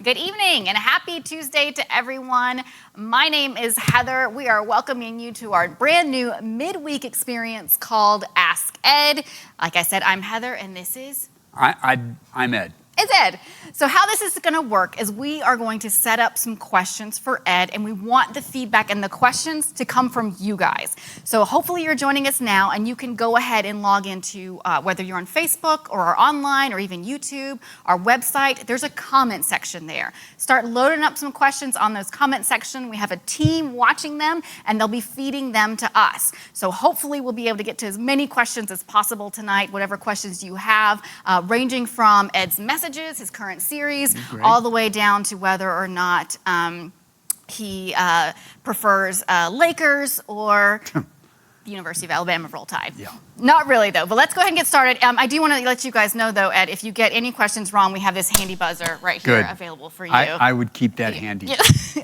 Good evening and happy Tuesday to everyone. My name is Heather. We are welcoming you to our brand new midweek experience called Ask Ed. Like I said, I'm Heather and this is... I'm Ed. It's Ed. So how this is going to work is we are going to set up some questions for Ed, and we want the feedback and the questions to come from you guys. So hopefully you're joining us now, and you can go ahead and log into, whether you're on Facebook or are online or even YouTube, our website, there's a comment section there. Start loading up some questions on those comment section. We have a team watching them, and they'll be feeding them to us. So hopefully we'll be able to get to as many questions as possible tonight, whatever questions you have, ranging from Ed's messages, his current series, all the way down to whether or not he prefers Lakers or the University of Alabama Roll Tide. Yeah. Not really, though, but let's go ahead and get started. I do want to let you guys know, though, Ed, if you get any questions wrong, we have this handy buzzer right here available for you. I would keep that handy. Yeah.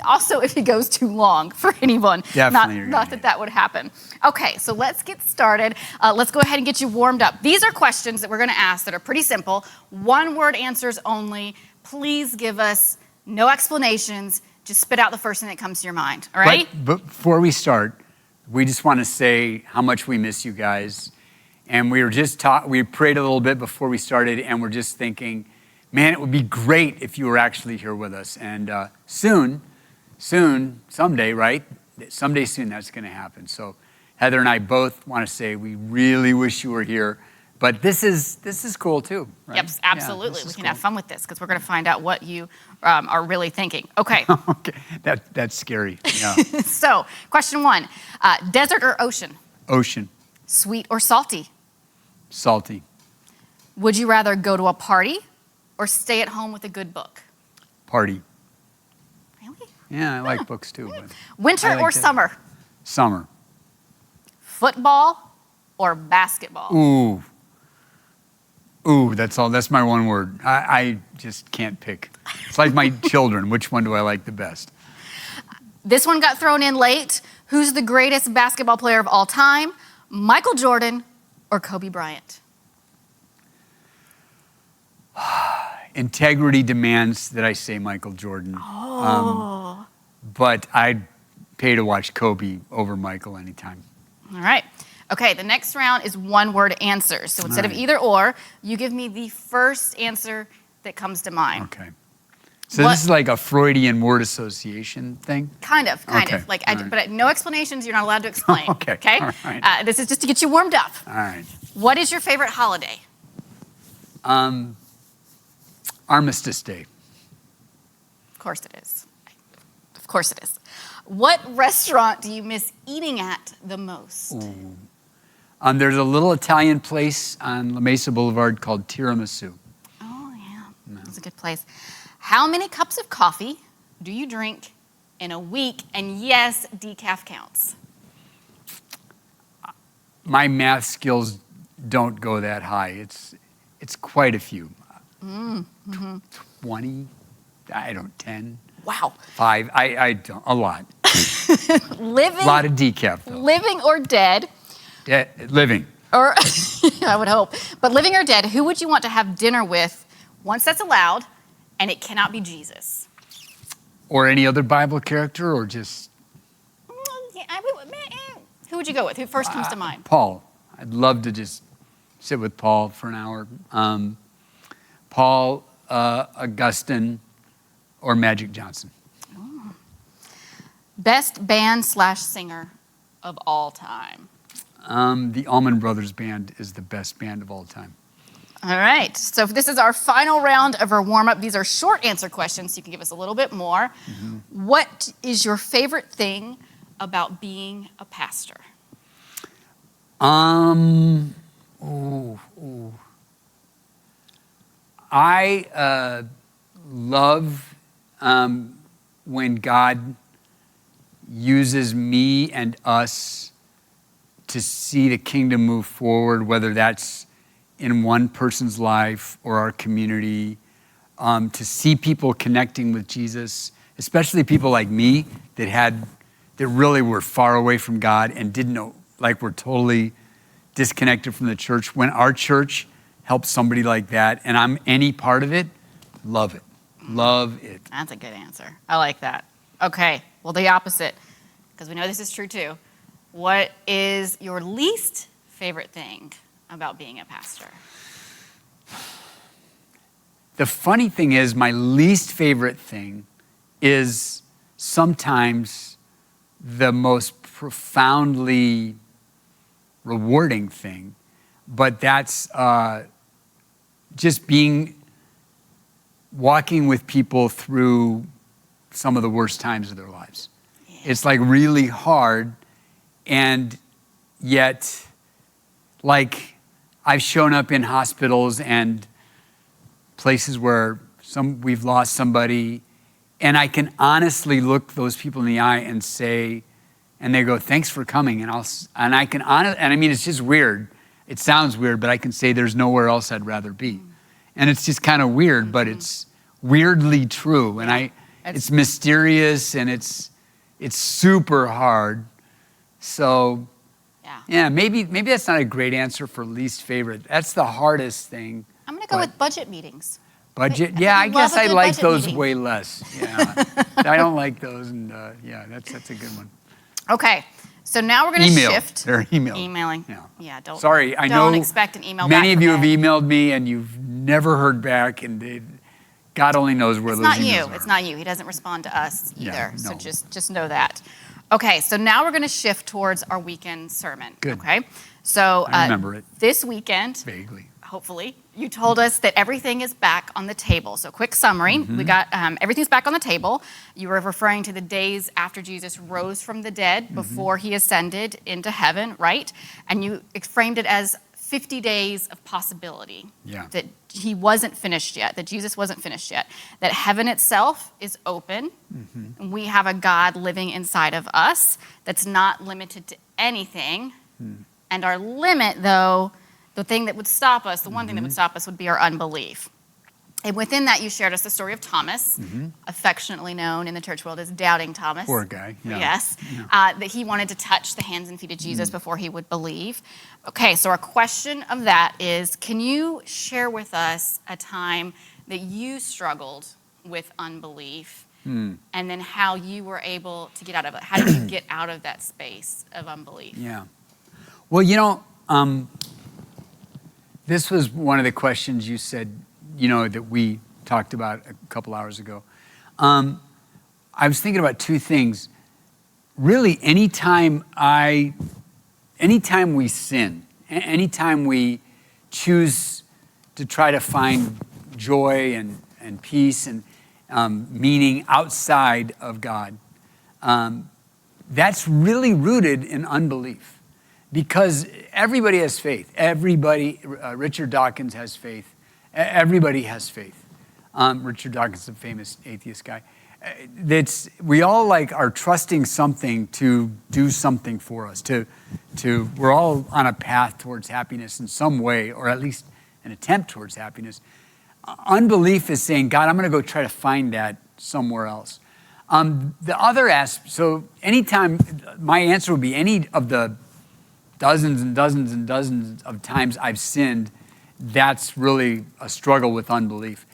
Also, if it goes too long for anyone. Definitely. Not that would happen. Okay, so let's get started. Let's go ahead and get you warmed up. These are questions that we're going to ask that are pretty simple. One-word answers only. Please give us no explanations. Just spit out the first thing that comes to your mind, all right? But before we start, we just want to say how much we miss you guys. And we prayed a little bit before we started, and we're just thinking, man, it would be great if you were actually here with us. And soon, someday, right? Someday soon that's going to happen. So Heather and I both want to say we really wish you were here. But this is cool too, right? Yep, absolutely. Yeah, we can have fun with this because we're going to find out what you are really thinking. Okay. Okay, that's scary. Yeah. So, question one, desert or ocean? Ocean. Sweet or salty? Salty. Would you rather go to a party or stay at home with a good book? Party. Really? Yeah, I like books too. But winter or summer? Summer. Football or basketball? Ooh, that's my one word. I just can't pick. It's like my children. Which one do I like the best? This one got thrown in late. Who's the greatest basketball player of all time? Michael Jordan or Kobe Bryant? Integrity demands that I say Michael Jordan. But I'd pay to watch Kobe over Michael anytime. All right. Okay, the next round is one-word answers. So instead of either or, you give me the first answer that comes to mind. Okay. So this is like a Freudian word association thing? Kind of. Like, but no explanations. You're not allowed to explain. Okay. All right. This is just to get you warmed up. All right. What is your favorite holiday? Armistice Day. Of course it is. Of course it is. What restaurant do you miss eating at the most? Ooh. There's a little Italian place on La Mesa Boulevard called Tiramisu. Oh, yeah. That's a good place. How many cups of coffee do you drink in a week? And yes, decaf counts. My math skills don't go that high. It's quite a few. 20? 10? Wow. 5? I don't. A lot. Living. A lot of decaf, though. Living or dead? Living. Or, I would hope. But living or dead, who would you want to have dinner with once that's allowed, and it cannot be Jesus? Or any other Bible character, or just... Who would you go with? Who first comes to mind? Paul. I'd love to just sit with Paul for an hour. Paul, Augustine, or Magic Johnson. Oh. Best band/singer of all time? The Allman Brothers Band is the best band of all time. All right. So this is our final round of our warm-up. These are short answer questions, so you can give us a little bit more. Mm-hmm. What is your favorite thing about being a pastor? I love when God uses me and us to see the kingdom move forward, whether that's in one person's life or our community, to see people connecting with Jesus, especially people like me that really were far away from God and didn't know, like were totally disconnected from the church. When our church helps somebody like that and I'm any part of it, love it. Love it. That's a good answer. I like that. Okay, well, the opposite, because we know this is true too. What is your least favorite thing about being a pastor? The funny thing is, my least favorite thing is sometimes the most profoundly rewarding thing, but that's just walking with people through some of the worst times of their lives. Yeah. It's like really hard, and yet, like, I've shown up in hospitals and places where we've lost somebody, and I can honestly look those people in the eye and say, and they go, "Thanks for coming," and I mean, it's just weird. It sounds weird, but I can say there's nowhere else I'd rather be. And it's just kind of weird, but it's weirdly true. And it's mysterious, and it's super hard. So, yeah, maybe that's not a great answer for least favorite. That's the hardest thing. I'm going to go with budget meetings. Budget? Yeah, I guess I like those way less. Yeah, I don't like those, and yeah, that's a good one. Okay, so now we're going to shift. They're emailing. Yeah, don't. Sorry, I don't know. Expect an email. Many back of you from have Ed. emailed me, and you've never heard back, and God only knows where those emails are. It's not you. He doesn't respond to us either. Yeah, no. So just know that. Okay, so now we're going to shift towards our weekend sermon. Good. Okay, so I remember it this weekend. Vaguely. Hopefully, you told us that everything is back on the table. So quick summary, we got everything's back on the table. You were referring to the days after Jesus rose from the dead, before he ascended into heaven, right? And you framed it as 50 days of possibility. Yeah. That he wasn't finished yet, that Jesus wasn't finished yet, that heaven itself is open, and we have a God living inside of us that's not limited to anything. And our limit, though, the thing that would stop us, the one thing that would stop us would be our unbelief. And within that, you shared us the story of Thomas, affectionately known in the church world as Doubting Thomas. Poor guy. Yeah. Yes. Yeah. That he wanted to touch the hands and feet of Jesus before he would believe. Okay, so our question of that is, can you share with us a time that you struggled with unbelief, and then how you were able to get out of it? How did you get out of that space of unbelief? Yeah. Well, this was one of the questions you said, that we talked about a couple hours ago. I was thinking about two things. Really, anytime we sin, anytime we choose to try to find joy and peace and meaning outside of God, that's really rooted in unbelief. Because everybody has faith. Richard Dawkins has faith. Everybody has faith. Richard Dawkins is a famous atheist guy. We all are trusting something to do something for us. We're all on a path towards happiness in some way, or at least an attempt towards happiness. Unbelief is saying, God, I'm going to go try to find that somewhere else. The other aspect, so anytime, my answer would be any of the dozens and dozens and dozens of times I've sinned, that's really a struggle with unbelief.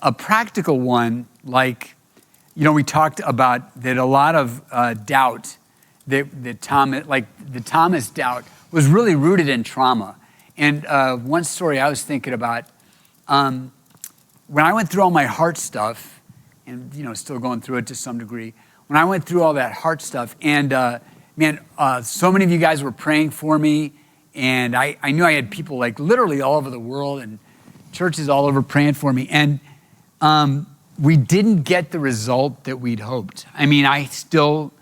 A practical one, we talked about that a lot of doubt, that Thomas doubt was really rooted in trauma. And one story I was thinking about, when I went through all my heart stuff, and still going through it to some degree, when I went through all that heart stuff, and so many of you guys were praying for me, and I knew I had people literally all over the world and churches all over praying for me. And we didn't get the result that we'd hoped. I mean, I still,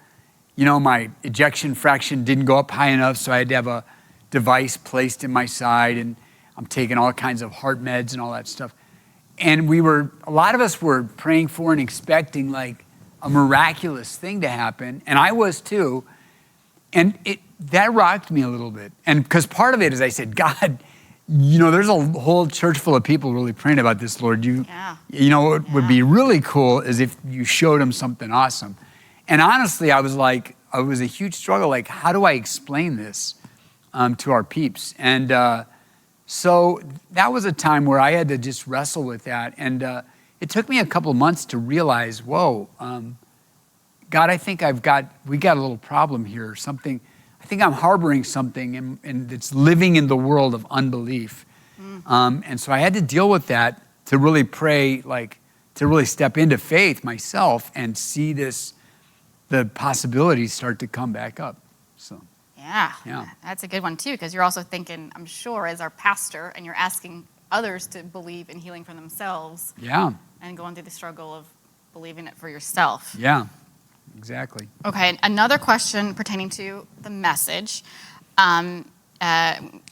my ejection fraction didn't go up high enough, so I had to have a device placed in my side, and I'm taking all kinds of heart meds and all that stuff. And a lot of us were praying for and expecting a miraculous thing to happen, and I was too. And that rocked me a little bit. And because part of it is I said, God, there's a whole church full of people really praying about this, Lord. What would be really cool is if you showed them something awesome. And honestly, it was a huge struggle. How do I explain this to our peeps? And So that was a time where I had to just wrestle with that. And it took me a couple of months to realize, whoa, God, I think we got a little problem here. Something, I think I'm harboring something and it's living in the world of unbelief. And so I had to deal with that to really pray, to really step into faith myself and see the possibilities start to come back up. So. Yeah, that's a good one too, because you're also thinking, I'm sure, as our pastor, and you're asking others to believe in healing for themselves. Yeah. And going through the struggle of believing it for yourself. Yeah, exactly. Okay, another question pertaining to the message,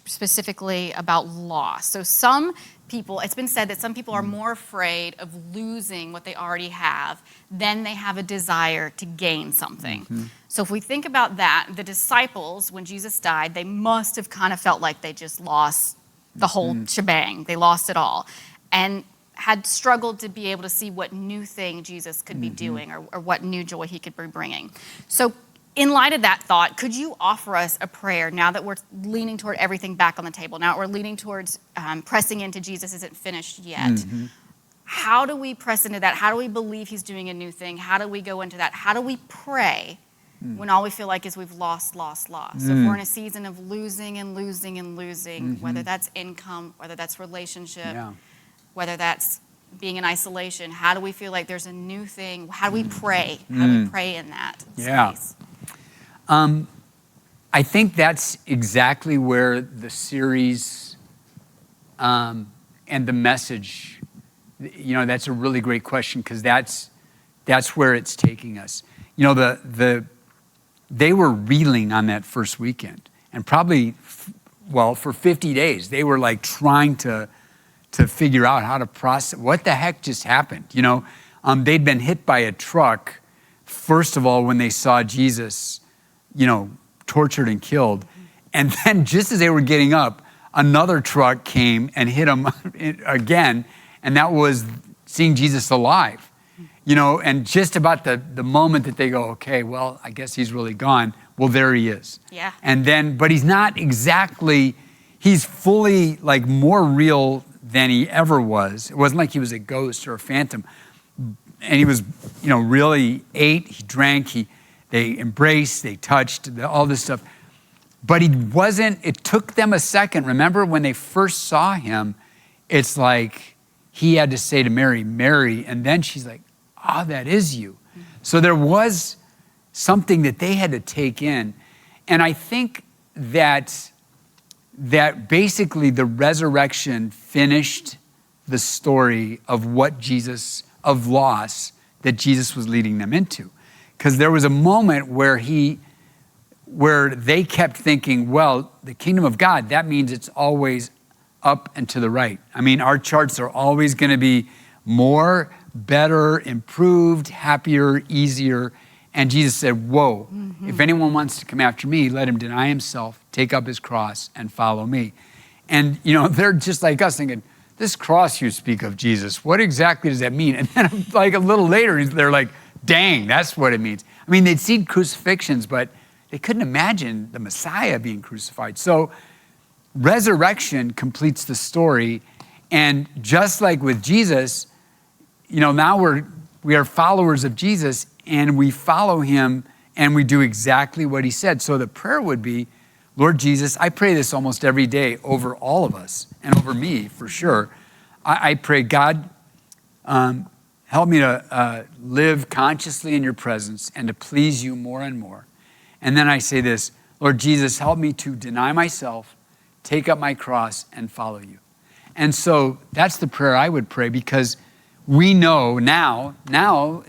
specifically about loss. So some people, it's been said that some people are more afraid of losing what they already have than they have a desire to gain something. Mm-hmm. So if we think about that, the disciples, when Jesus died, they must have kind of felt like they just lost the whole shebang. They lost it all. And had struggled to be able to see what new thing Jesus could be doing or what new joy he could be bringing. So in light of that thought, could you offer us a prayer now that we're leaning toward everything back on the table? Now we're leaning towards pressing into Jesus isn't finished yet. Mm-hmm. How do we press into that? How do we believe he's doing a new thing? How do we go into that? How do we pray when all we feel like is we've lost? So if we're in a season of losing, whether that's income, whether that's relationship, whether that's being in isolation, how do we feel like there's a new thing? How do we pray? How do we pray in that space? I think that's exactly where the series and the message, that's a really great question, because that's where it's taking us. They were reeling on that first weekend, and probably, for 50 days, they were like trying to figure out how to process what the heck just happened. They'd been hit by a truck, first of all, when they saw Jesus, tortured and killed. And then just as they were getting up, another truck came and hit them again. And that was seeing Jesus alive, and just about the moment that they go, okay, well, I guess he's really gone. Well, there he is. Yeah. And then, but he's not exactly, he's fully more real than he ever was. It wasn't like he was a ghost or a phantom. And he was, really ate, he drank, they embraced, they touched, all this stuff. But he wasn't, it took them a second. Remember when they first saw him, it's like he had to say to Mary, Mary, and then she's like, that is you. Mm-hmm. So there was something that they had to take in. And I think that basically the resurrection finished the story of of loss that Jesus was leading them into. Because there was a moment where they kept thinking, well, the kingdom of God, that means it's always up and to the right. I mean, our charts are always going to be more, better, improved, happier, easier. And Jesus said, whoa, if anyone wants to come after me, let him deny himself, take up his cross, and follow me. And, they're just like us thinking, this cross you speak of, Jesus, what exactly does that mean? And then a little later, they're like, dang, that's what it means. I mean, they'd seen crucifixions, but they couldn't imagine the Messiah being crucified. So resurrection completes the story. And just like with Jesus, now we are followers of Jesus, and we follow him, and we do exactly what he said. So the prayer would be, Lord Jesus, I pray this almost every day over all of us, and over me for sure. I pray, God, help me to live consciously in your presence and to please you more and more. And then I say this, Lord Jesus, help me to deny myself, take up my cross, and follow you. And so that's the prayer I would pray, because we know now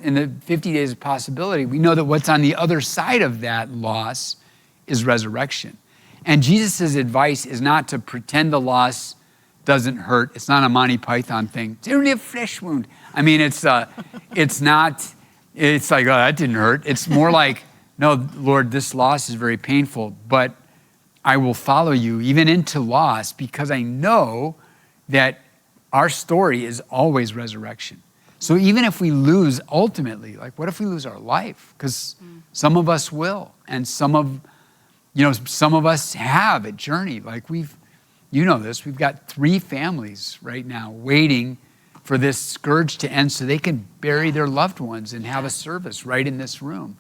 in the 50 days of possibility, we know that what's on the other side of that loss is resurrection. And Jesus' advice is not to pretend the loss doesn't hurt. It's not a Monty Python thing. It's only a flesh wound. I mean, it's like, that didn't hurt. It's more like, no, Lord, this loss is very painful, but I will follow you even into loss, because I know that our story is always resurrection. So even if we lose ultimately, what if we lose our life? Because some of us will, and some of us have a journey. you know this, we've got 3 families right now waiting for this scourge to end so they can bury their loved ones and have a service right in this room.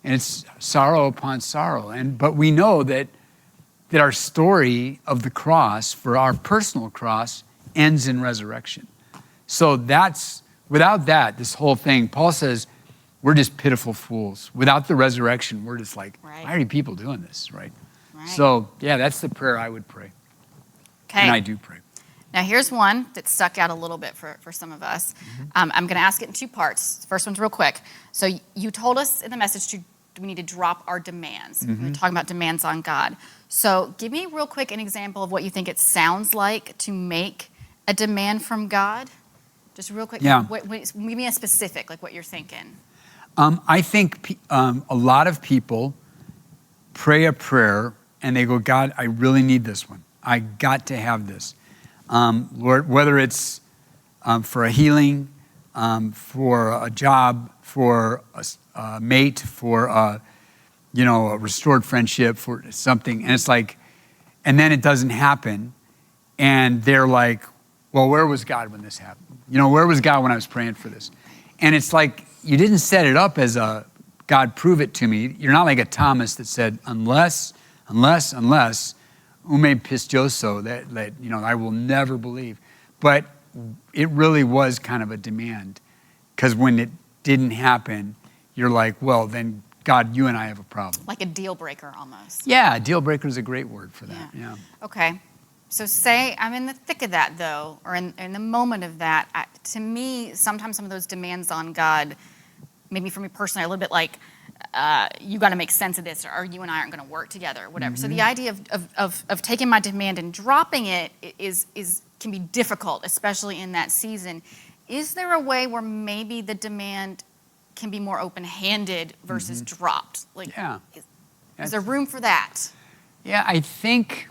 And it's sorrow upon sorrow. But we know that our story of the cross, for our personal cross, ends in resurrection. So without that, this whole thing, Paul says, we're just pitiful fools. Without the resurrection, we're just like, why are you people doing this, right? So, yeah, that's the prayer I would pray. Okay. And I do pray. Now, here's one that stuck out a little bit for some of us. I'm going to ask it in 2 parts. The first one's real quick. So you told us in the message we need to drop our demands. We're talking about demands on God. So give me real quick an example of what you think it sounds like to make a demand from God. Just real quick. Yeah. Give me a specific, like what you're thinking. I think a lot of people pray a prayer and they go, God, I really need this one. I got to have this. Lord, whether it's for a healing, for a job, for a mate, for a restored friendship, for something. And it's like, and then it doesn't happen. And they're like, well, where was God when this happened? Where was God when I was praying for this? And it's like, you didn't set it up as a, God, prove it to me. You're not like a Thomas that said, unless, ume pistoso, that I will never believe. But it really was kind of a demand. Because when it didn't happen, you're like, well, then God, you and I have a problem. Like a deal breaker almost. Yeah, deal breaker is a great word for that. Yeah. Okay. So say I'm in the thick of that, though, or in the moment of that. To me, sometimes some of those demands on God, maybe for me personally, are a little bit like, you got to make sense of this, or you and I aren't going to work together, or whatever. So the idea of taking my demand and dropping it can be difficult, especially in that season. Is there a way where maybe the demand can be more open-handed versus dropped? Like, is there room for that? Yeah, I think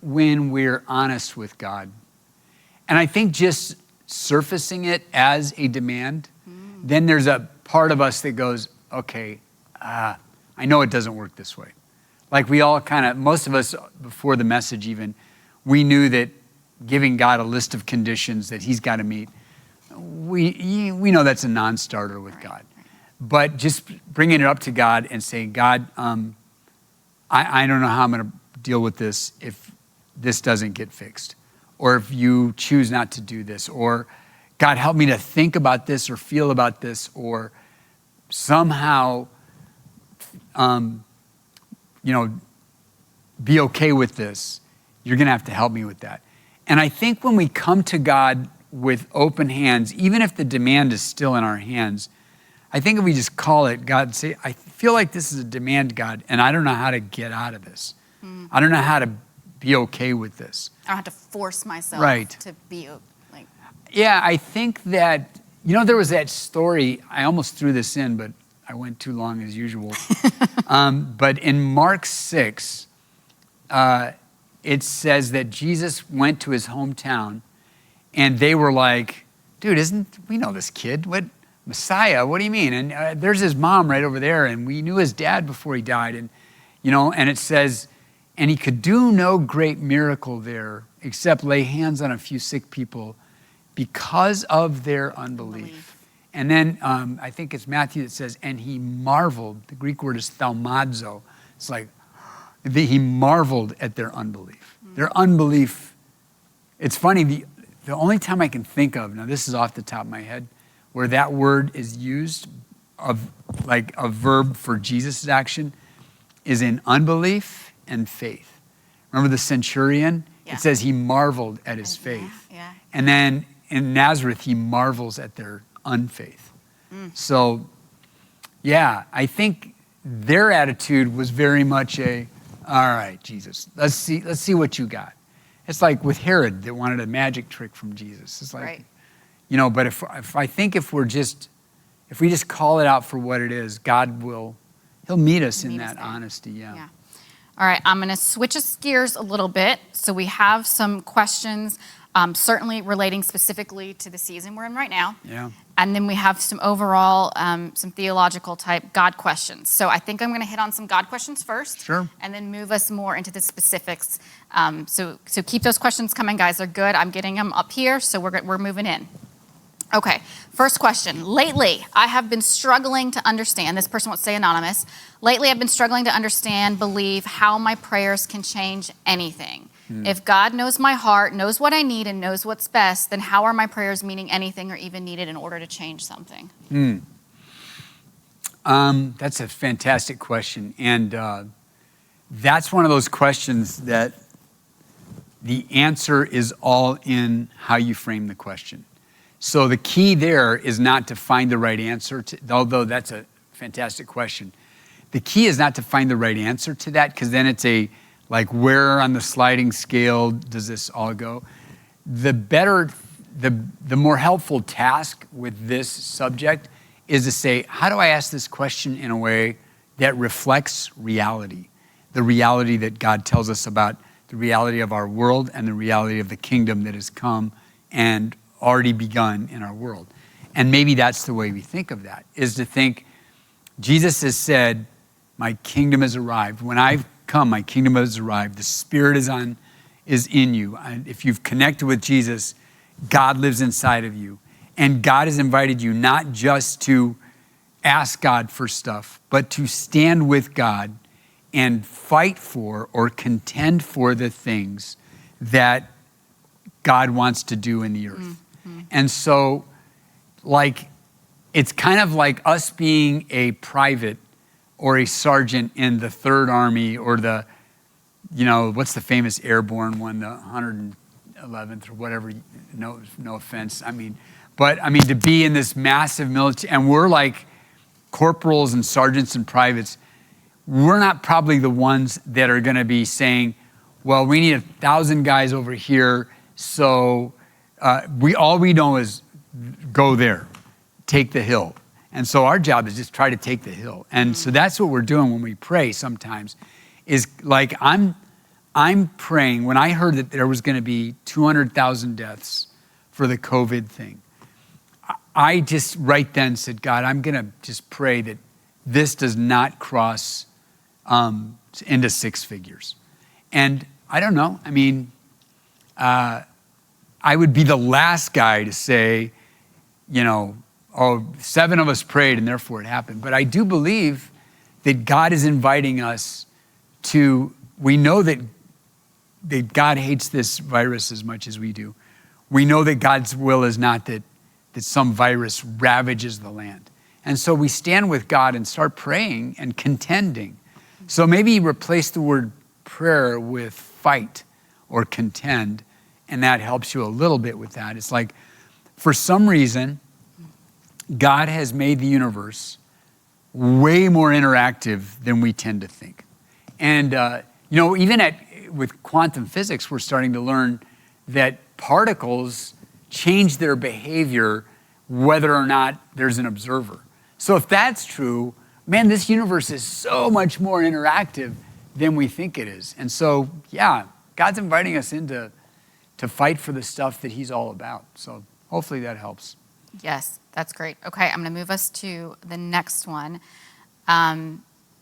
when we're honest with God, and I think just surfacing it as a demand, then there's a part of us that goes, okay, I know it doesn't work this way. Like we all most of us before the message even, we knew that giving God a list of conditions that he's got to meet, we know that's a non-starter with God. But just bringing it up to God and saying, God, I don't know how I'm going to deal with this if this doesn't get fixed, or if you choose not to do this, or God, help me to think about this or feel about this, or somehow, be okay with this. You're going to have to help me with that. And I think when we come to God with open hands, even if the demand is still in our hands, I think if we just call it, God, say, I feel like this is a demand, God, and I don't know how to get out of this. I don't know how to be okay with this. I don't have to force myself to be like. Yeah, I think that, there was that story, I almost threw this in, but I went too long as usual. But in Mark 6, it says that Jesus went to his hometown and they were like, dude, we know this kid. What, Messiah, what do you mean? And there's his mom right over there, and we knew his dad before he died. And, and it says, and he could do no great miracle there except lay hands on a few sick people because of their unbelief. And then I think it's Matthew that says, and he marveled. The Greek word is thaumazo. It's like, he marveled at their unbelief. Their unbelief, it's funny, the only time I can think of, now this is off the top of my head, where that word is used of like a verb for Jesus' action is in unbelief and faith. Remember the centurion? Yeah. It says he marveled at his faith. Yeah. And then in Nazareth, he marvels at their unfaith. So, yeah, I think their attitude was very much all right, Jesus, let's see what you got. It's like with Herod that wanted a magic trick from Jesus. It's like, but if we just call it out for what it is, God he'll meet us in that honesty. Yeah. All right, I'm going to switch gears a little bit. So we have some questions certainly relating specifically to the season we're in right now. Yeah. And then we have some overall, some theological type God questions. So I think I'm going to hit on some God questions first. Sure. And then move us more into the specifics. So keep those questions coming, guys. They're good. I'm getting them up here, so we're moving in. Okay, first question. Lately, I have been struggling to understand, this person wants to say anonymous. Lately, I've been struggling to understand, believe how my prayers can change anything. If God knows my heart, knows what I need, and knows what's best, then how are my prayers meaning anything or even needed in order to change something? That's a fantastic question. And that's one of those questions that the answer is all in how you frame the question. So the key there is not to find the right answer, although that's a fantastic question. The key is not to find the right answer to that, because then it's like where on the sliding scale does this all go? The more helpful task with this subject is to say, how do I ask this question in a way that reflects reality? The reality that God tells us about, the reality of our world and the reality of the kingdom that has come and already begun in our world. And maybe that's the way we think of that, is to think, Jesus has said, my kingdom has arrived. When I've come, my kingdom has arrived. The Spirit is in you. And if you've connected with Jesus, God lives inside of you. And God has invited you not just to ask God for stuff, but to stand with God and fight for or contend for the things that God wants to do in the earth. Mm-hmm. And so, it's kind of like us being a private or a sergeant in the 3rd Army or what's the famous airborne one, the 111th or whatever, no offense. To be in this massive military, and we're like corporals and sergeants and privates, we're not probably the ones that are going to be saying, well, we need 1,000 guys over here, so all we know is go there, take the hill. And so our job is just try to take the hill. And so that's what we're doing when we pray sometimes, is like I'm praying. When I heard that there was going to be 200,000 deaths for the COVID thing, I just right then said, God, I'm going to just pray that this does not cross into 6 figures. And I don't know. I would be the last guy to say, 7 of us prayed and therefore it happened. But I do believe that God is inviting us to, we know that God hates this virus as much as we do. We know that God's will is not that some virus ravages the land. And so we stand with God and start praying and contending. So maybe replace the word prayer with fight or contend, and that helps you a little bit with that. It's like, for some reason, God has made the universe way more interactive than we tend to think. And, even with quantum physics, we're starting to learn that particles change their behavior whether or not there's an observer. So if that's true, man, this universe is so much more interactive than we think it is. And so, yeah, God's inviting us to fight for the stuff that he's all about. So hopefully that helps. Yes, that's great. Okay, I'm going to move us to the next one.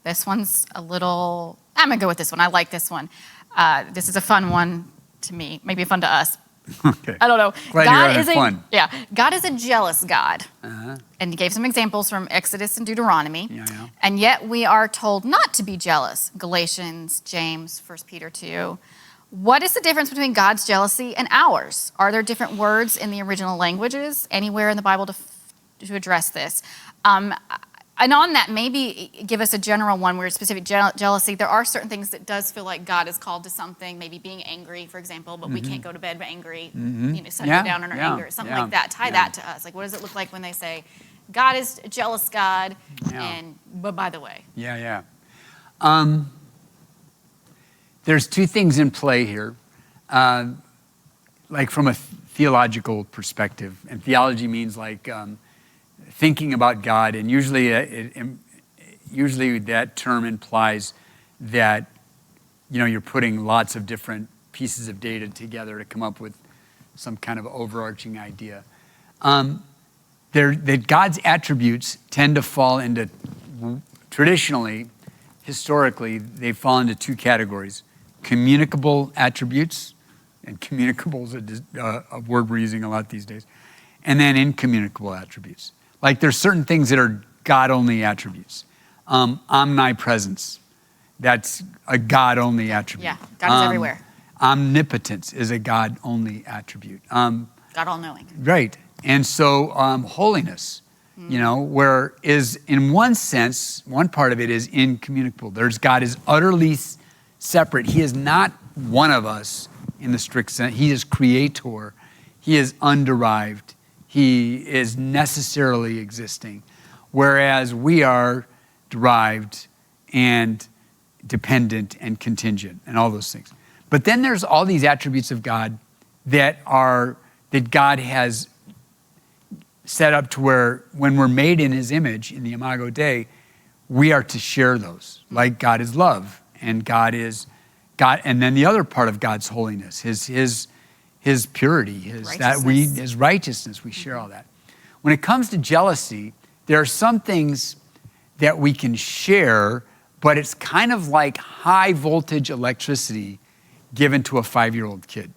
This one's I'm going to go with this one. I like this one. This is a fun one to me, maybe fun to us. Okay. I don't know. Glad you're having fun. Yeah, God is a jealous God. Uh-huh. And he gave some examples from Exodus and Deuteronomy. Yeah. And yet we are told not to be jealous. Galatians, James, 1 Peter 2. What is the difference between God's jealousy and ours? Are there different words in the original languages anywhere in the Bible to address this? And on that, maybe give us a general one where specific jealousy. There are certain things that does feel like God is called to something, maybe being angry, for example, but we can't go to bed angry, shut down in our anger, something like that. Tie that to us. Like, what does it look like when they say, God is a jealous God, but by the way. Yeah. There's 2 things in play here. Like from a theological perspective, and theology means like thinking about God, and usually that term implies that you're putting lots of different pieces of data together to come up with some kind of overarching idea. That God's attributes tend to fall into, traditionally, historically, they fall into two categories: communicable attributes, and communicable is a word we're using a lot these days, and then incommunicable attributes. Like there's certain things that are God-only attributes. Omnipresence, that's a God-only attribute. Yeah, God is everywhere. Omnipotence is a God-only attribute. God all-knowing. Right. And so holiness, where is, in one sense, one part of it is incommunicable. God is utterly separate. He is not one of us in the strict sense. He is creator. He is underived. He is necessarily existing. Whereas we are derived and dependent and contingent and all those things. But then there's all these attributes of God that God has set up to where when we're made in his image, in the Imago Dei, we are to share those. Like God is love, and God is God, and then the other part of God's holiness, his purity, his righteousness, we share all that. When it comes to jealousy, there are some things that we can share, but it's kind of like high voltage electricity given to a 5-year-old kid.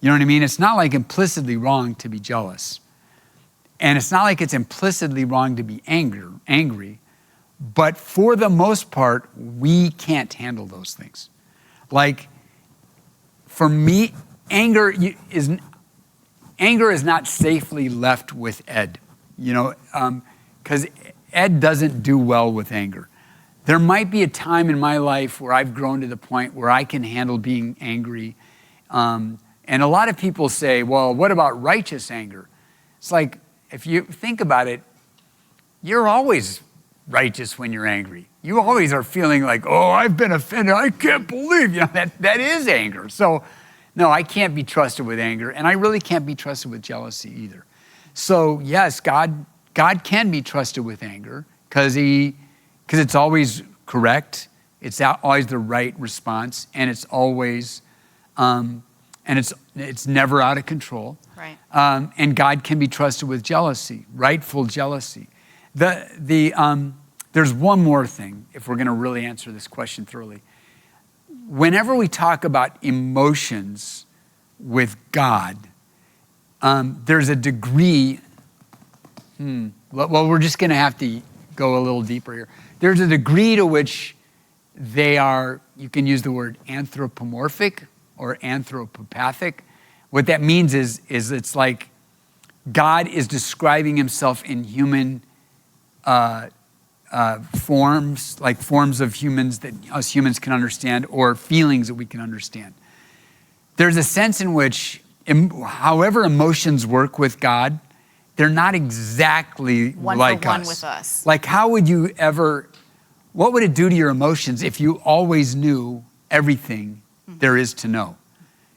You know what I mean? It's not like implicitly wrong to be jealous. And it's not like it's implicitly wrong to be angry. But for the most part, we can't handle those things. Like, for me, anger is not safely left with Ed, because Ed doesn't do well with anger. There might be a time in my life where I've grown to the point where I can handle being angry. And a lot of people say, well, what about righteous anger? It's like, if you think about it, you're always righteous when you're angry. You always are feeling like, oh, I've been offended. I can't believe, that is anger. So, no, I can't be trusted with anger, and I really can't be trusted with jealousy either. So, yes, God can be trusted with anger because it's always correct. It's always the right response, and it's always, and it's never out of control. Right. And God can be trusted with jealousy, rightful jealousy. There's one more thing, if we're going to really answer this question thoroughly. Whenever we talk about emotions with God, there's a degree, well, we're just going to have to go a little deeper here. There's a degree to which they are, you can use the word anthropomorphic or anthropopathic. What that means is it's like God is describing himself in human forms, like forms of humans that us humans can understand, or feelings that we can understand. There's a sense in which, however emotions work with God, they're not exactly one like for one us. with us. Like, what would it do to your emotions if you always knew everything there is to know?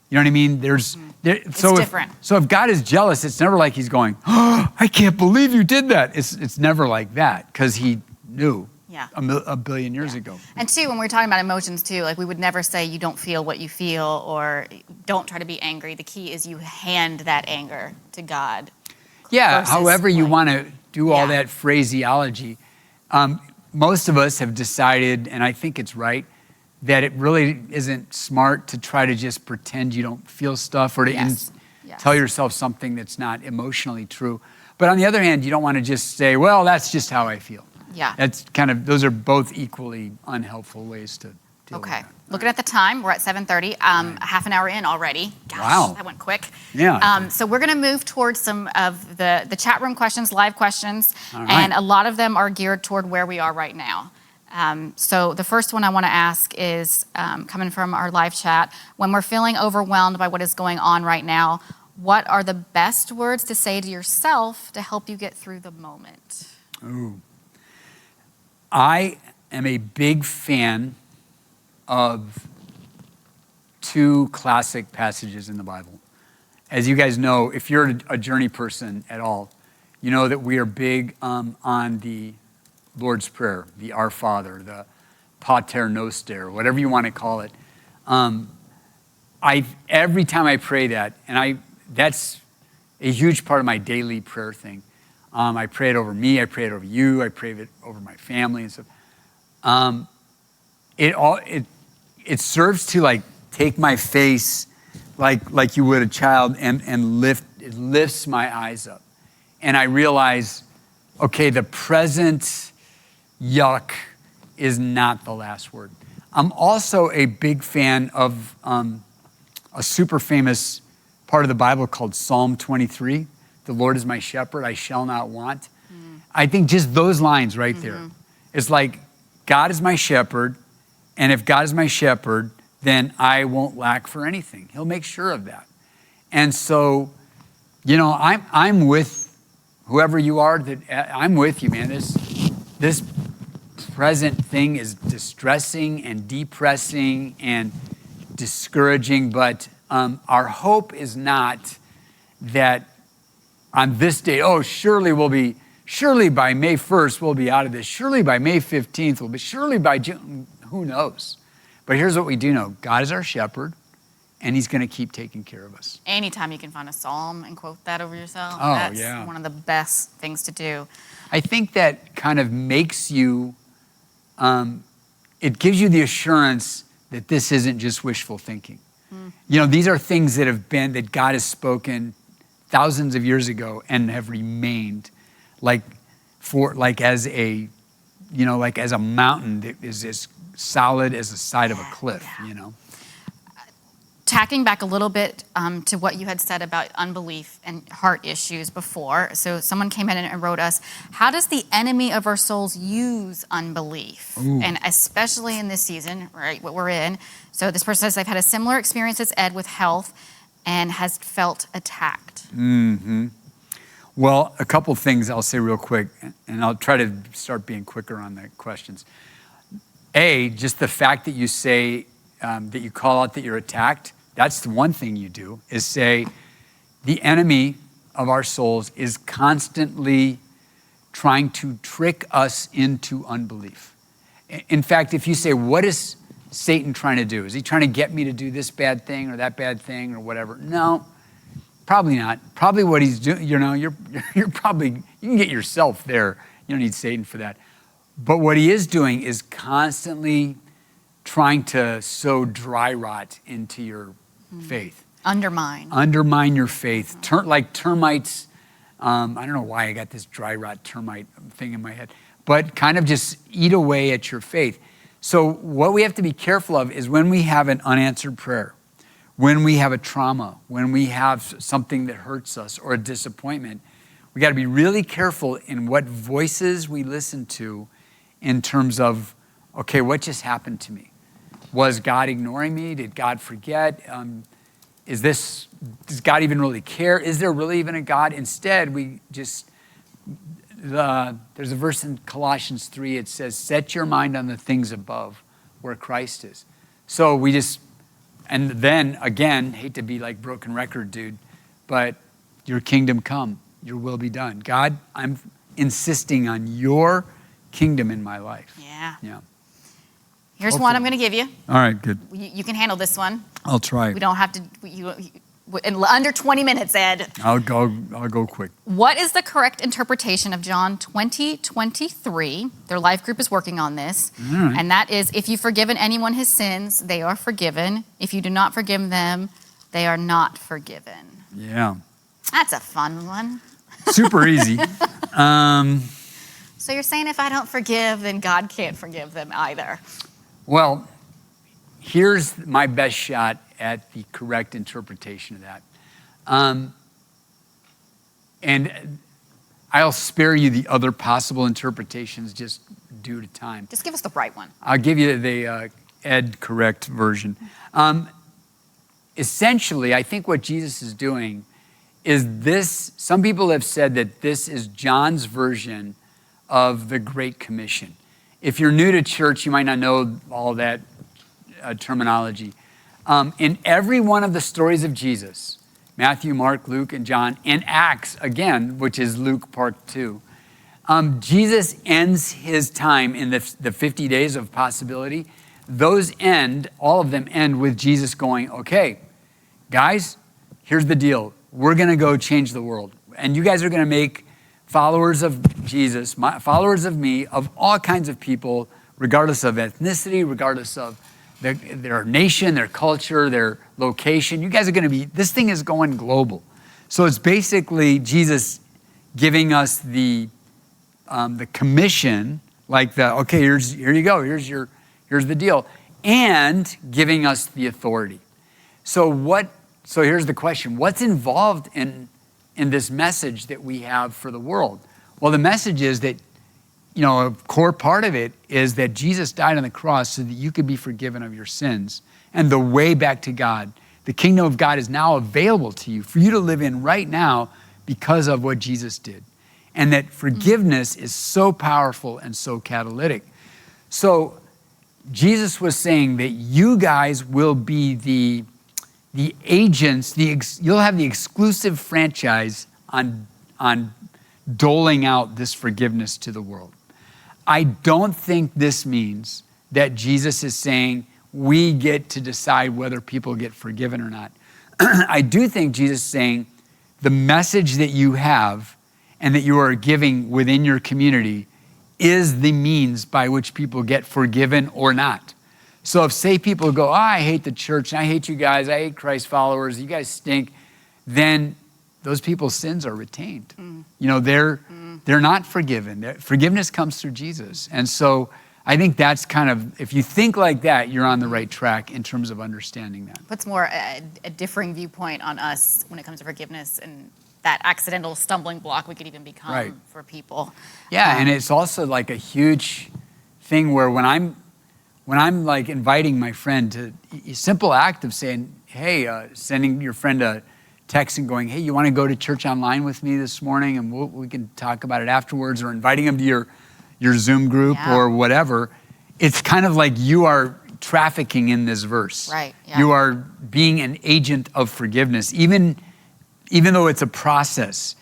You know what I mean? It's different. So if God is jealous, it's never like he's going, oh, I can't believe you did that. It's never like that, because he knew a billion years ago. And two, when we're talking about emotions too, like we would never say you don't feel what you feel or don't try to be angry. The key is you hand that anger to God. Yeah, however you want to do all that phraseology. Most of us have decided, and I think it's right, that it really isn't smart to try to just pretend you don't feel stuff or to tell yourself something that's not emotionally true. But on the other hand, you don't want to just say, well, that's just how I feel. Yeah. That's those are both equally unhelpful ways to deal with that. Looking at the time, we're at 7:30, half an hour in already. Gosh, wow. That went quick. Yeah. So we're going to move towards some of the chat room questions, live questions, All right. and a lot of them are geared toward where we are right now. So the first one I want to ask is coming from our live chat. When we're feeling overwhelmed by what is going on right now, what are the best words to say to yourself to help you get through the moment? Ooh. I am a big fan of two classic passages in the Bible. As you guys know, if you're a journey person at all, you know that we are big on the Lord's Prayer, the Our Father, the Pater Noster, whatever you want to call it. Every time I pray that, and that's a huge part of my daily prayer thing. I pray it over me, I pray it over you, I pray it over my family and stuff. It serves to like take my face like you would a child and it lifts my eyes up. And I realize, okay, the present yuck is not the last word. I'm also a big fan of a super famous part of the Bible called Psalm 23. The Lord is my shepherd, I shall not want. I think just those lines right there. It's like, God is my shepherd, and if God is my shepherd, then I won't lack for anything. He'll make sure of that. And so, I'm with whoever you are, I'm with you, man. This present thing is distressing and depressing and discouraging, but our hope is not that on this day, surely by May 1st we'll be out of this. Surely by May 15th we'll be, surely by June, who knows? But here's what we do know. God is our shepherd, and he's going to keep taking care of us. Anytime you can find a psalm and quote that over yourself, that's one of the best things to do. I think that kind of makes you, it gives you the assurance that this isn't just wishful thinking. These are things that God has spoken thousands of years ago and have remained as a mountain that is as solid as the side of a cliff, Tacking back a little bit to what you had said about unbelief and heart issues before. So someone came in and wrote us, how does the enemy of our souls use unbelief? Ooh. And especially in this season, right, what we're in. So this person says, I've had a similar experience as Ed with health and has felt attacked. Well, a couple things I'll say real quick, and I'll try to start being quicker on the questions. Just the fact that you say, that you call out that you're attacked, that's the one thing you do, is say, the enemy of our souls is constantly trying to trick us into unbelief. In fact, if you say, what is Satan trying to do? Is he trying to get me to do this bad thing or that bad thing or whatever? No, probably not. Probably what he's doing, you're probably, you can get yourself there. You don't need Satan for that. But what he is doing is constantly trying to sow dry rot into your faith. Undermine your faith. Like termites. I don't know why I got this dry rot termite thing in my head, but kind of just eat away at your faith. So what we have to be careful of is when we have an unanswered prayer, when we have a trauma, when we have something that hurts us or a disappointment, we got to be really careful in what voices we listen to in terms of, okay, what just happened to me? Was God ignoring me? Did God forget? Does God even really care? Is there really even a God? Instead, there's a verse in Colossians 3, it says, set your mind on the things above where Christ is. So and then again, hate to be like broken record, dude, but your kingdom come, your will be done. God, I'm insisting on your kingdom in my life. Yeah. Here's one I'm going to give you. All right, good. You can handle this one. I'll try. We don't have to, in under 20 minutes, Ed. I'll go quick. What is the correct interpretation of John 20:23? Their life group is working on this. Right. And that is, if you've forgiven anyone his sins, they are forgiven. If you do not forgive them, they are not forgiven. Yeah. That's a fun one. Super easy. So you're saying if I don't forgive, then God can't forgive them either. Well, here's my best shot at the correct interpretation of that. And I'll spare you the other possible interpretations just due to time. Just give us the right one. I'll give you the Ed correct version. Essentially, I think what Jesus is doing is this. Some people have said that this is John's version of the Great Commission. If you're new to church, you might not know all that terminology. In every one of the stories of Jesus, Matthew, Mark, Luke, and John, and Acts, again, which is Luke part 2, Jesus ends his time in the 50 days of possibility. All of them end with Jesus going, okay, guys, here's the deal. we're going to go change the world. And you guys are going to make followers of Jesus, followers of me, of all kinds of people, regardless of ethnicity, regardless of their nation, their culture, their location. You guys are going to be, this thing is going global. So it's basically Jesus giving us the commission, like okay, here you go, here's the deal, and giving us the authority. So here's the question: what's involved in this message that we have for the world? Well, the message is that, a core part of it is that Jesus died on the cross so that you could be forgiven of your sins, and the way back to God. The kingdom of God is now available to you for you to live in right now because of what Jesus did. And that forgiveness is so powerful and so catalytic. So Jesus was saying that you guys will be the agents, you'll have the exclusive franchise on doling out this forgiveness to the world. I don't think this means that Jesus is saying we get to decide whether people get forgiven or not. I do think Jesus is saying the message that you have and that you are giving within your community is the means by which people get forgiven or not. So if, say, people go, I hate the church, and I hate you guys, I hate Christ followers, you guys stink, then those people's sins are retained. They're not forgiven. Forgiveness comes through Jesus. And so I think that's kind of, if you think like that, you're on the right track in terms of understanding that. Puts more a differing viewpoint on us when it comes to forgiveness and that accidental stumbling block we could even become for people. Yeah, and it's also like a huge thing where when I'm like inviting my friend to a simple act of saying, hey, sending your friend a text and going, hey, you want to go to church online with me this morning and we can talk about it afterwards, or inviting them to your Zoom group or whatever, it's kind of like you are trafficking in this verse. Right. Yeah. You are being an agent of forgiveness, even though it's a process.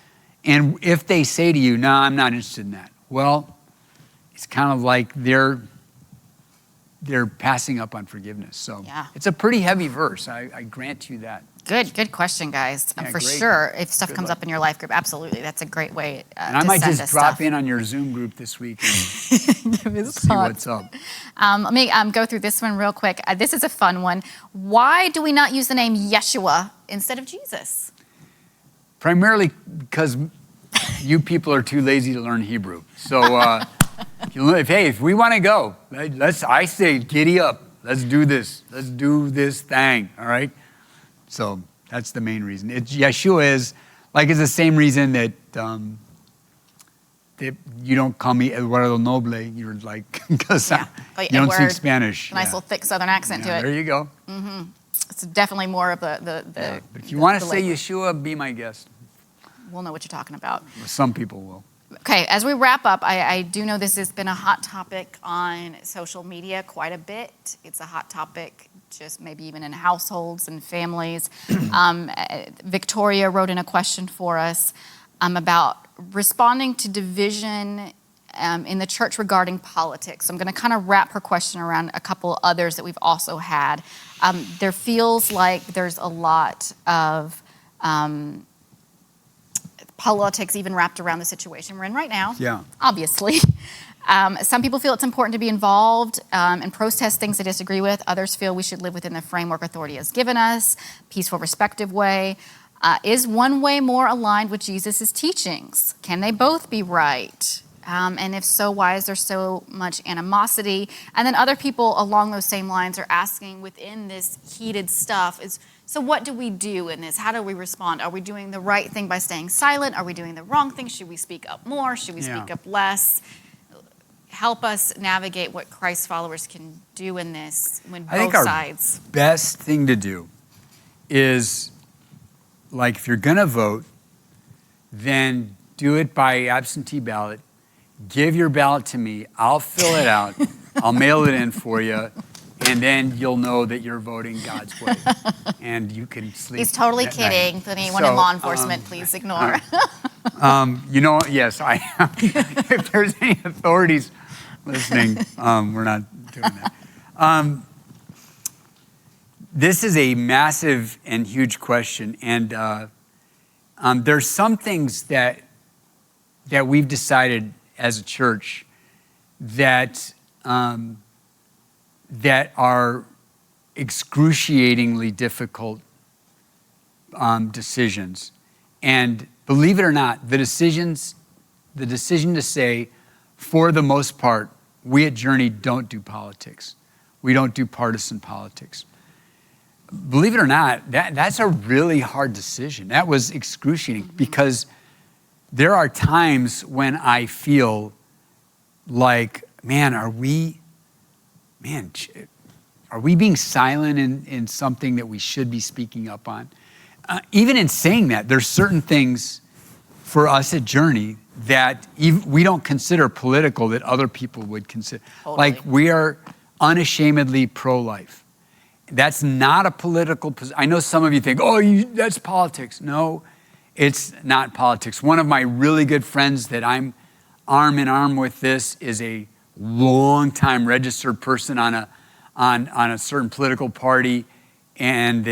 And if they say to you, no, I'm not interested in that, well, it's kind of like they're passing up on forgiveness. So it's a pretty heavy verse. I grant you that. Good question, guys. For sure, if stuff comes up in your life group, absolutely, that's a great way and I might just drop in on your Zoom group this week and see what's up. Let me go through this one real quick. This is a fun one. Why do we not use the name Yeshua instead of Jesus? Primarily because you people are too lazy to learn Hebrew. So if we want to go, I say giddy up. Let's do this. Let's do this thing, all right? So that's the main reason. Yeshua is, it's the same reason that you don't call me Eduardo Noble. You're like, because you don't speak Spanish. Nice little thick Southern accent to it. There you go. Mm-hmm. It's definitely more of the But if you want to say Yeshua, be my guest. We'll know what you're talking about. Some people will. Okay, as we wrap up, I do know this has been a hot topic on social media quite a bit. It's a hot topic just maybe even in households and families. Victoria wrote in a question for us about responding to division in the church regarding politics. So I'm going to kind of wrap her question around a couple others that we've also had. There feels like there's a lot of politics even wrapped around the situation we're in right now, obviously. Some people feel it's important to be involved and protest things they disagree with. Others feel we should live within the framework authority has given us, peaceful, respective way. Is one way more aligned with Jesus' teachings? Can they both be right? And if so, why is there so much animosity? And then other people along those same lines are asking within this heated stuff so what do we do in this? How do we respond? Are we doing the right thing by staying silent? Are we doing the wrong thing? Should we speak up more? Should we speak up less? Help us navigate what Christ followers can do in this when both sides. Our best thing to do is, if you're going to vote, then do it by absentee ballot. Give your ballot to me. I'll fill it out. I'll mail it in for you. And then you'll know that you're voting God's way. And you can sleep. He's totally kidding. But anyone in law enforcement, please ignore. Yes, I am. If there's any authorities listening, we're not doing that. This is a massive and huge question. And there's some things that we've decided as a church that are excruciatingly difficult decisions. And believe it or not, the decision to say, for the most part, we at Journey don't do politics. We don't do partisan politics. Believe it or not, that's a really hard decision. That was excruciating because there are times when I feel like, man, are we being silent in something that we should be speaking up on? Even in saying that, there's certain things for us at Journey that we don't consider political that other people would consider. Totally. Like, we are unashamedly pro-life. That's not a political position. I know some of you think, that's politics. No, it's not politics. One of my really good friends that I'm arm in arm with this is a long-time registered person on a certain political party, and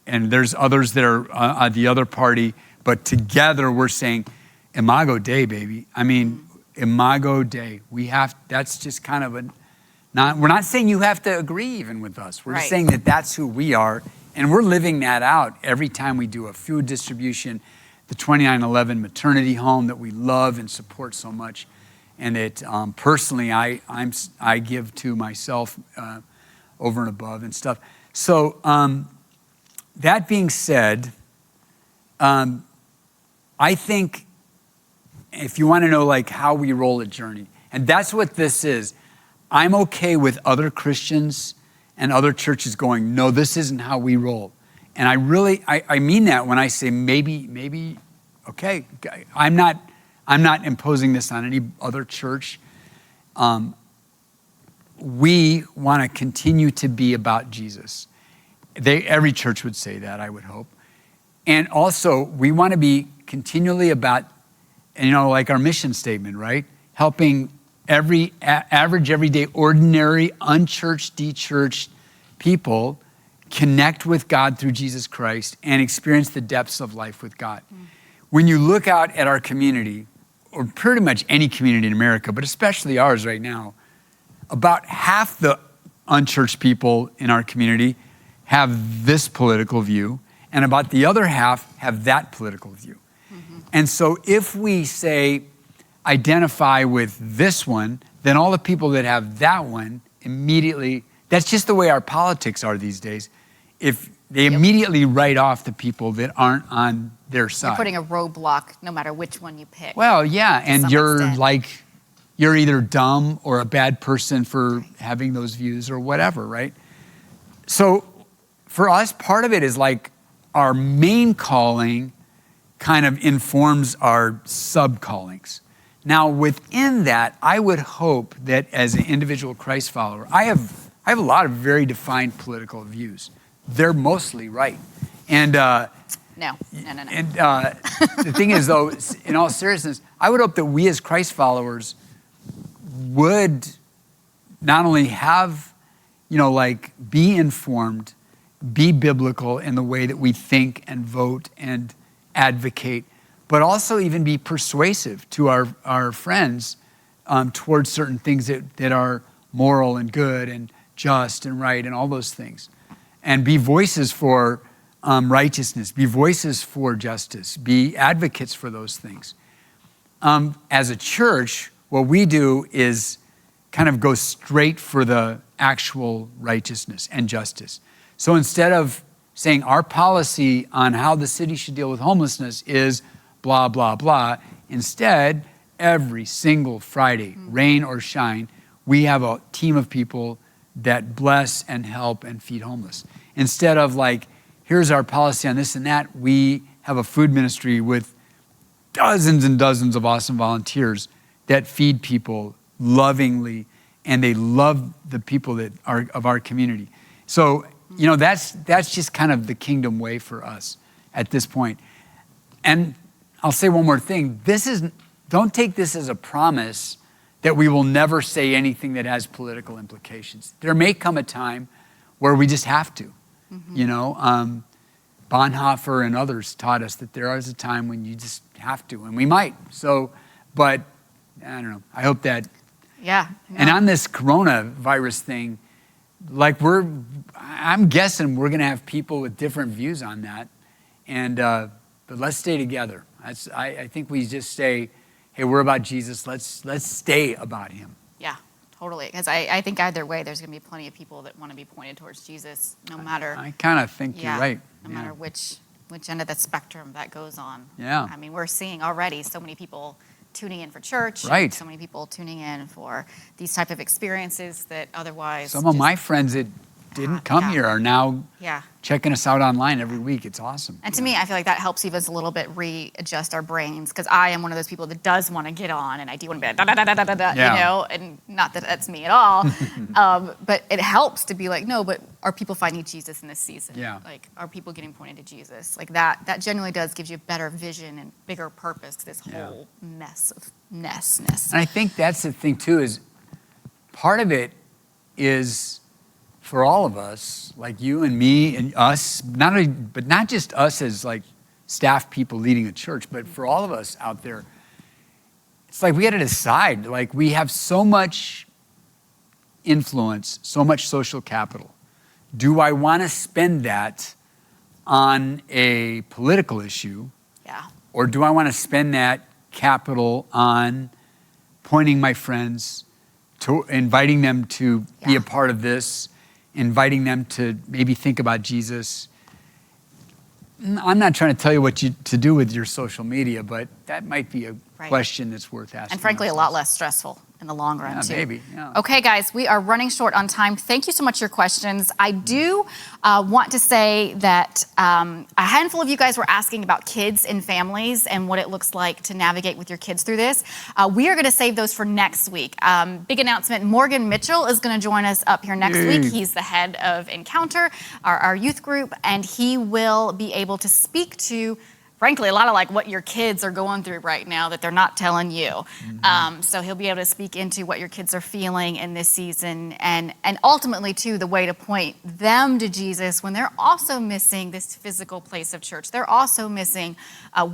there's others that are on the other party, but together we're saying, Imago Dei, baby. I mean, Imago Dei. That's just kind of we're not saying you have to agree even with us. We're just saying that that's who we are, and we're living that out every time we do a food distribution, the 2911 maternity home that we love and support so much, and that personally I give to myself over and above and stuff. So that being said, I think if you want to know like how we roll at Journey, and that's what this is, I'm okay with other Christians and other churches going, no, this isn't how we roll. And I mean that when I say maybe, okay, I'm not imposing this on any other church. We want to continue to be about Jesus. Every church would say that, I would hope. And also, we want to be continually about, like our mission statement, right? Helping average, everyday, ordinary, unchurched, dechurched people connect with God through Jesus Christ and experience the depths of life with God. When you look out at our community, or pretty much any community in America, but especially ours right now, about half the unchurched people in our community have this political view, and about the other half have that political view. And so if we say, identify with this one, then all the people that have that one immediately, that's just the way our politics are these days. If they immediately write off the people that aren't on their side. You're putting a roadblock no matter which one you pick. Well, yeah, and you're either dumb or a bad person for having those views or whatever, right? So for us, part of it is like our main calling kind of informs our sub-callings. Now, within that, I would hope that as an individual Christ follower, I have a lot of very defined political views. They're mostly right. And No. And the thing is, though, in all seriousness, I would hope that we as Christ followers would not only have, be informed, be biblical in the way that we think and vote and advocate, but also even be persuasive to our friends towards certain things that are moral and good and just and right and all those things. And be voices for righteousness, be voices for justice, be advocates for those things. As a church, what we do is kind of go straight for the actual righteousness and justice. So instead of saying our policy on how the city should deal with homelessness is blah, blah, blah, instead, every single Friday, rain or shine, we have a team of people that bless and help and feed homeless. Instead of like, here's our policy on this and that, we have a food ministry with dozens and dozens of awesome volunteers that feed people lovingly, and they love the people that are of our community. So, that's just kind of the kingdom way for us at this point. And I'll say one more thing. Don't take this as a promise that we will never say anything that has political by Bonhoeffer and others taught us that there is a time when you just have to, and we might. So, but I don't know. I hope that. Yeah. And on this coronavirus thing, like I'm guessing we're going to have people with different views on that, and but let's stay together. I think we just say, hey, we're about Jesus. Let's stay about him. Yeah, totally. Because I think either way, there's going to be plenty of people that want to be pointed towards Jesus, no matter. I kind of think you're right. No matter which end of the spectrum that goes on. Yeah. I mean, we're seeing already so many people tuning in for church. Right. So many people tuning in for these type of experiences that otherwise. Some of my friends that didn't come here are now checking us out online every week. It's awesome. And to me, I feel like that helps even a little bit readjust our brains, because I am one of those people that does want to get on, and I do want to be like, da, da, da, da, da, da, you know, and not that that's me at all. But it helps to be like, no, but are people finding Jesus in this season? Yeah. Like, are people getting pointed to Jesus? Like that genuinely does give you a better vision and bigger purpose to this whole mess of ness. And I think that's the thing too, is part of it is for all of us, like you and me and us, but not just us as like staff people leading a church, but for all of us out there, it's like we got to decide, like we have so much influence, so much social capital. Do I want to spend that on a political issue? Yeah. Or do I want to spend that capital on pointing my friends, to inviting them to be a part of this, inviting them to maybe think about Jesus? I'm not trying to tell you what to do with your social media, but that might be a question that's worth asking. And frankly, a lot less stressful in the long run, too. Maybe. Okay, guys, we are running short on time. Thank you so much for your questions. I do want to say that a handful of you guys were asking about kids and families and what it looks like to navigate with your kids through this. We are going to save those for next week. Big announcement, Morgan Mitchell is going to join us up here next week. He's the head of Encounter, our youth group, and he will be able to speak to, frankly, a lot of like what your kids are going through right now that they're not telling you. Mm-hmm. So he'll be able to speak into what your kids are feeling in this season, and ultimately too, the way to point them to Jesus when they're also missing this physical place of church. They're also missing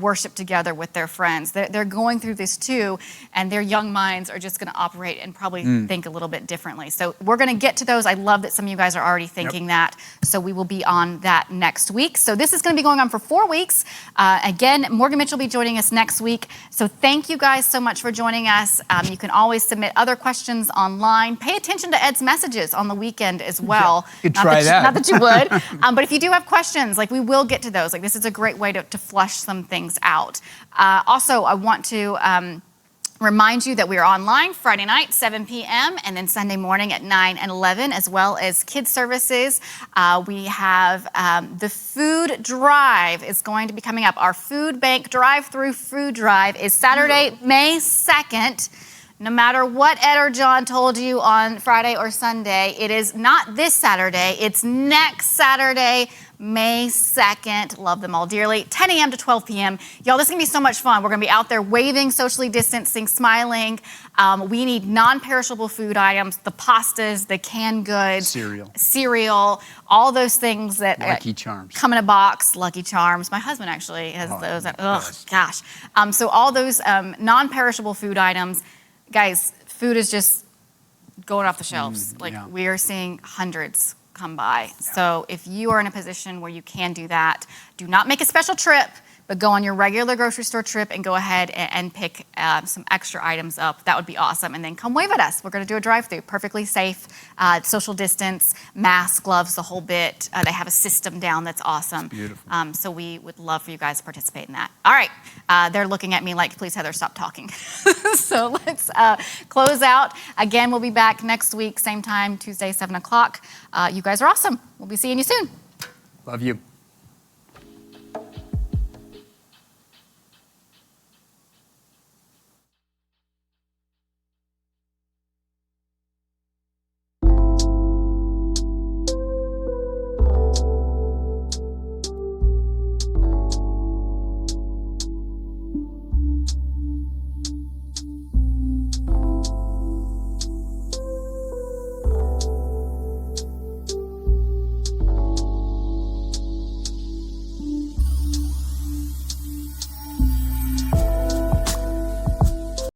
worship together with their friends. They're going through this too, and their young minds are just going to operate and probably think a little bit differently. So we're going to get to those. I love that some of you guys are already thinking that. So we will be on that next week. So this is going to be going on for 4 weeks. Again, Morgan Mitchell will be joining us next week. So thank you guys so much for joining us. You can always submit other questions online. Pay attention to Ed's messages on the weekend as well. You could try that. Not that you would. But if you do have questions, like we will get to those. Like this is a great way to flush some things out. Also, I want to remind you that we are online Friday night, 7 p.m., and then Sunday morning at 9 and 11, as well as kids services. We have the food drive is going to be coming up. Our food bank drive-through food drive is Saturday, May 2nd. No matter what Ed or John told you on Friday or Sunday, it is not this Saturday. It's next Saturday, May 2nd. Love them all dearly. 10 a.m. to 12 p.m. Y'all, this is going to be so much fun. We're going to be out there waving, socially distancing, smiling. We need non-perishable food items, the pastas, the canned goods. Cereal, all those things that Lucky Charms. Come in a box, Lucky Charms. My husband actually has those. Gosh. So all those non-perishable food items. Guys, food is just going off the shelves. We are seeing hundreds come by. Yeah. So if you are in a position where you can do that, do not make a special trip, but go on your regular grocery store trip and go ahead and pick some extra items up. That would be awesome. And then come wave at us. We're going to do a drive-through, perfectly safe, social distance, mask, gloves, the whole bit. They have a system down that's awesome. It's beautiful. So we would love for you guys to participate in that. All right. They're looking at me like, please, Heather, stop talking. So let's close out. Again, we'll be back next week, same time, Tuesday, 7 o'clock. You guys are awesome. We'll be seeing you soon. Love you.